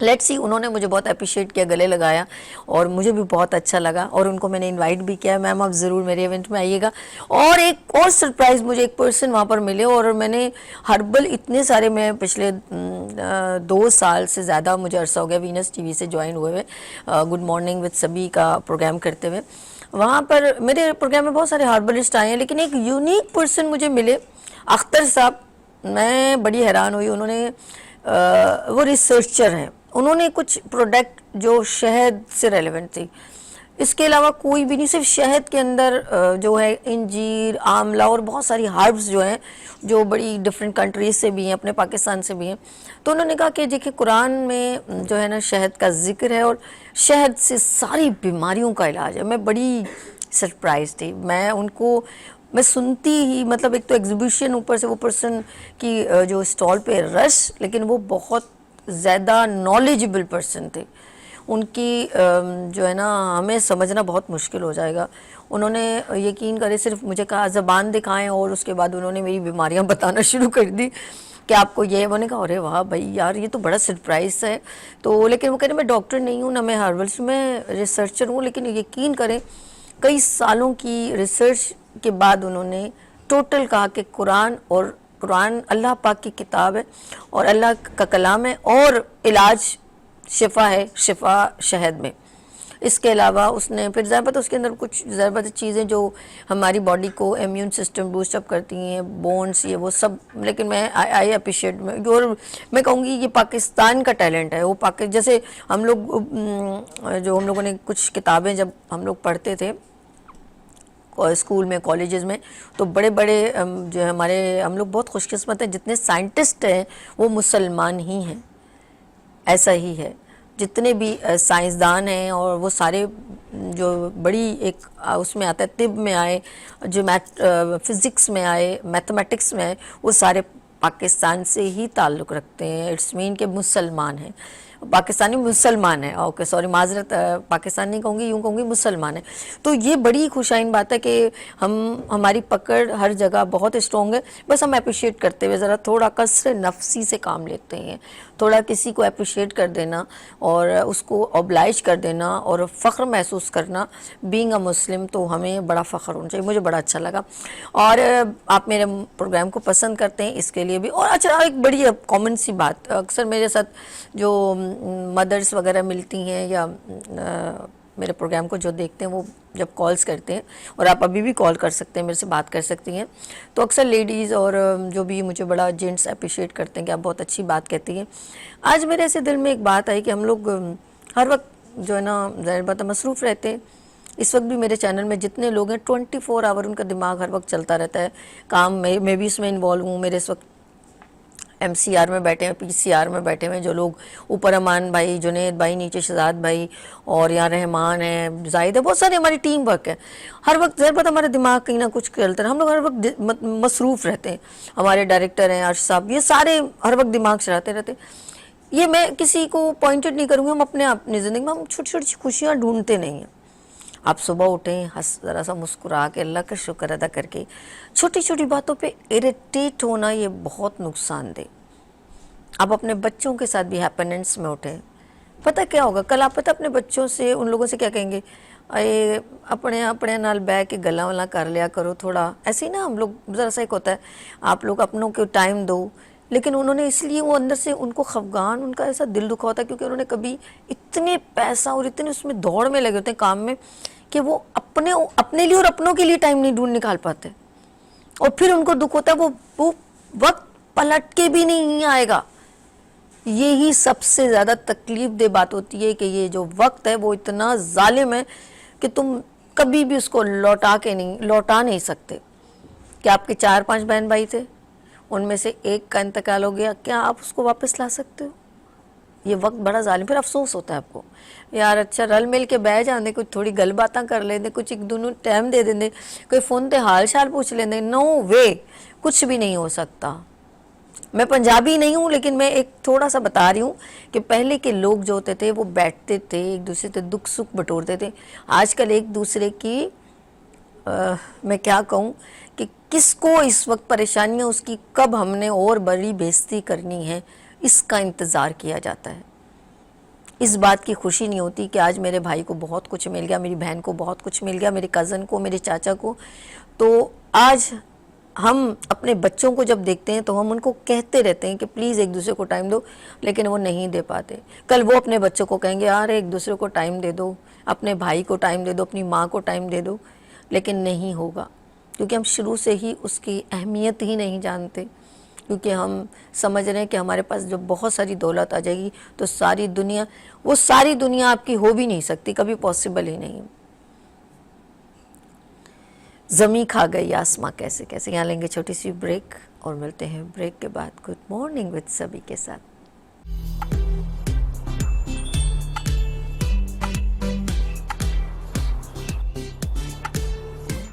Let's see. انہوں نے مجھے بہت اپریشیٹ کیا, گلے لگایا, اور مجھے بھی بہت اچھا لگا, اور ان کو میں نے انوائٹ بھی کیا, میم آپ ضرور میرے ایونٹ میں آئیے گا. اور ایک اور سرپرائز, مجھے ایک پرسن وہاں پر ملے, اور میں نے ہربل اتنے سارے, میں پچھلے 2 سال سے زیادہ مجھے عرصہ ہو گیا وینس ٹی وی سے جوائن ہوئے ہوئے, گڈ مارننگ وتھ سبھی کا پروگرام کرتے ہوئے. وہاں پر میرے پروگرام میں بہت سارے ہاربلسٹ آئے ہیں, لیکن ایک یونیک پرسن مجھے ملے, اختر صاحب. میں بڑی حیران ہوئی. انہوں نے وہ ریسرچر ہیں, انہوں نے کچھ پروڈکٹ جو شہد سے ریلیونٹ تھی, اس کے علاوہ کوئی بھی نہیں, صرف شہد کے اندر جو ہے انجیر, آملہ اور بہت ساری ہربز جو ہیں, جو بڑی ڈفرینٹ کنٹریز سے بھی ہیں, اپنے پاکستان سے بھی ہیں. تو انہوں نے کہا کہ دیکھیں قرآن میں جو ہے نا شہد کا ذکر ہے, اور شہد سے ساری بیماریوں کا علاج ہے. میں بڑی سرپرائز تھی. میں ان کو میں سنتی ہی, مطلب ایک تو ایگزیبیشن, اوپر سے وہ پرسن کی جو اسٹال پہ رش, لیکن وہ بہت زیادہ نالجبل پرسن تھے. ان کی جو ہے نا ہمیں سمجھنا بہت مشکل ہو جائے گا. انہوں نے یقین کرے صرف مجھے کہا زبان دکھائیں, اور اس کے بعد انہوں نے میری بیماریاں بتانا شروع کر دی کہ آپ کو یہ. میں نے کہا ارے واہ بھائی یار, یہ تو بڑا سرپرائز ہے. تو لیکن وہ کہہ رہے میں ڈاکٹر نہیں ہوں, نہ میں ہربلس, میں ریسرچر ہوں. لیکن یقین کریں کئی سالوں کی ریسرچ کے بعد انہوں نے ٹوٹل کہا کہ قرآن اللہ پاک کی کتاب ہے, اور اللہ کا کلام ہے, اور علاج شفا ہے, شفا شہد میں. اس کے علاوہ اس نے پھر ظاہر بات اس کے اندر کچھ ظاہر بات چیزیں جو ہماری باڈی کو امیون سسٹم بوسٹ اپ کرتی ہیں, بونس, یہ وہ سب. لیکن میں آئی اپریشیٹ, اور میں کہوں گی یہ پاکستان کا ٹیلنٹ ہے. وہ جیسے ہم لوگ جو ہم لوگوں نے کچھ کتابیں جب ہم لوگ پڑھتے تھے اسکول میں, کالجز میں, تو بڑے بڑے جو ہمارے, ہم لوگ بہت خوش قسمت ہیں, جتنے سائنٹسٹ ہیں وہ مسلمان ہی ہیں. ایسا ہی ہے, جتنے بھی سائنسدان ہیں, اور وہ سارے جو بڑی ایک اس میں آتا ہے, طب میں آئے, جو فزکس میں آئے, میتھمیٹکس میں آئے, وہ سارے پاکستان سے ہی تعلق رکھتے ہیں. اٹس مین کہ مسلمان ہیں, پاکستانی مسلمان ہیں. اوکے سوری معذرت, پاکستان نہیں کہوں گی, یوں کہوں گی مسلمان ہیں. تو یہ بڑی خوشائن بات ہے کہ ہماری پکڑ ہر جگہ بہت اسٹرانگ ہے. بس ہم اپریشیٹ کرتے ہوئے ذرا تھوڑا کثر نفسی سے کام لیتے ہیں, تھوڑا کسی کو اپریشیٹ کر دینا, اور اس کو اوبلائج کر دینا, اور فخر محسوس کرنا بینگ اے مسلم. تو ہمیں بڑا فخر ہونا چاہیے. مجھے بڑا اچھا لگا, اور آپ میرے پروگرام کو پسند کرتے ہیں, اس کے لیے بھی. اور اچھا ایک بڑی کامن سی بات, اکثر میرے ساتھ جو مدرس وغیرہ ملتی ہیں, یا میرے پروگرام کو جو دیکھتے ہیں, وہ جب کالز کرتے ہیں, اور آپ ابھی بھی کال کر سکتے ہیں, میرے سے بات کر سکتی ہیں, تو اکثر لیڈیز اور جو بھی مجھے بڑا جینٹس اپریشیٹ کرتے ہیں کہ آپ بہت اچھی بات کہتی ہیں. آج میرے ایسے دل میں ایک بات آئی کہ ہم لوگ ہر وقت جو ہے نا ظاہر بات ہے مصروف رہتے ہیں. اس وقت بھی میرے چینل میں جتنے لوگ ہیں 24 آور ان کا دماغ ہر وقت چلتا رہتا ہے کام میں بھی اس میں انوالو ہوں. میرے اس وقت ایم سی آر میں بیٹھے ہیں, پی سی آر میں بیٹھے ہوئے جو لوگ, اوپر امان بھائی, جنید بھائی, نیچے شہزاد بھائی, اور یہاں رحمان ہے, زاہد ہے, بہت سارے ہماری ٹیم ورک ہے. ہر وقت ظاہر بات ہمارا دماغ کہیں نہ کچھ چلتا ہے, ہم لوگ ہر وقت مصروف رہتے ہیں. ہمارے ڈائریکٹر ہیں عرش صاحب, یہ سارے ہر وقت دماغ چلاتے رہتے. یہ میں کسی کو پوائنٹڈ نہیں کروں گی, ہم اپنی زندگی میں ہم چھوٹی چھوٹی خوشیاں ڈھونڈتے نہیں ہیں. آپ صبح اٹھیں ذرا سا مسکرا کے, اللہ کا شکر ادا کر کے, چھوٹی چھوٹی باتوں پہ اریٹیٹ ہونا یہ بہت نقصان دہ. آپ اپنے بچوں کے ساتھ بھی ہیپیننس میں اٹھیں. پتہ کیا ہوگا کل, آپ پتہ اپنے بچوں سے, ان لوگوں سے کیا کہیں گے, اے اپنے نال بہ کے گلا ولا کر لیا کرو تھوڑا, ایسے ہی نا ہم لوگ ذرا سا ایک ہوتا ہے, آپ لوگ اپنوں کو ٹائم دو. لیکن انہوں نے اس لیے وہ اندر سے ان کو خفگان, ان کا ایسا دل دکھا ہوتا ہے, کیونکہ انہوں نے کبھی اتنے پیسہ اور اتنے اس میں دوڑ میں لگے ہوتے ہیں کام میں, کہ وہ اپنے لیے اور اپنوں کے لیے ٹائم نہیں ڈھونڈ نکال پاتے. اور پھر ان کو دکھ ہوتا ہے, وہ وقت پلٹ کے بھی نہیں آئے گا. یہی سب سے زیادہ تکلیف دہ بات ہوتی ہے کہ یہ جو وقت ہے وہ اتنا ظالم ہے کہ تم کبھی بھی اس کو لوٹا نہیں سکتے. کہ آپ کے 4-5 بہن بھائی تھے, ان میں سے ایک کا انتقال ہو گیا, کیا آپ اس کو واپس لا سکتے ہو؟ یہ وقت بڑا ظالم. پھر افسوس ہوتا ہے آپ کو, یار اچھا رل مل کے بہ جاندے, کچھ تھوڑی گل باتاں کر لیندے, کچھ ایک دونوں ٹائم دے دیندے, کوئی فون تے حال شال پوچھ لیندے. نو وے, کچھ بھی نہیں ہو سکتا. میں پنجابی نہیں ہوں, لیکن میں ایک تھوڑا سا بتا رہی ہوں کہ پہلے کے لوگ جو ہوتے تھے وہ بیٹھتے تھے, ایک دوسرے سے دکھ سکھ بٹورتے تھے. آج کل ایک دوسرے کی میں کیا کہوں کہ کس کو اس وقت پریشانیاں, اس کی کب ہم نے اور بڑی بےزتی کرنی ہے, اس کا انتظار کیا جاتا ہے. اس بات کی خوشی نہیں ہوتی کہ آج میرے بھائی کو بہت کچھ مل گیا, میری بہن کو بہت کچھ مل گیا, میرے کزن کو, میرے چاچا کو. تو آج ہم اپنے بچوں کو جب دیکھتے ہیں تو ہم ان کو کہتے رہتے ہیں کہ پلیز ایک دوسرے کو ٹائم دو, لیکن وہ نہیں دے پاتے. کل وہ اپنے بچوں کو کہیں گے یار ایک دوسرے کو ٹائم دے دو, اپنے بھائی کو ٹائم دے دو, اپنی ماں کو ٹائم دے دو, لیکن نہیں ہوگا, کیونکہ ہم شروع سے ہی اس کی اہمیت ہی نہیں جانتے. کیونکہ ہم سمجھ رہے ہیں کہ ہمارے پاس جب بہت ساری دولت آ جائے گی تو ساری دنیا, وہ ساری دنیا آپ کی ہو بھی نہیں سکتی, کبھی پاسبل ہی نہیں. زمیں کھا گئی آسماں کیسے کیسے. یہاں لیں گے چھوٹی سی بریک اور ملتے ہیں بریک کے بعد گڈ مارننگ وتھ سبھی کے ساتھ.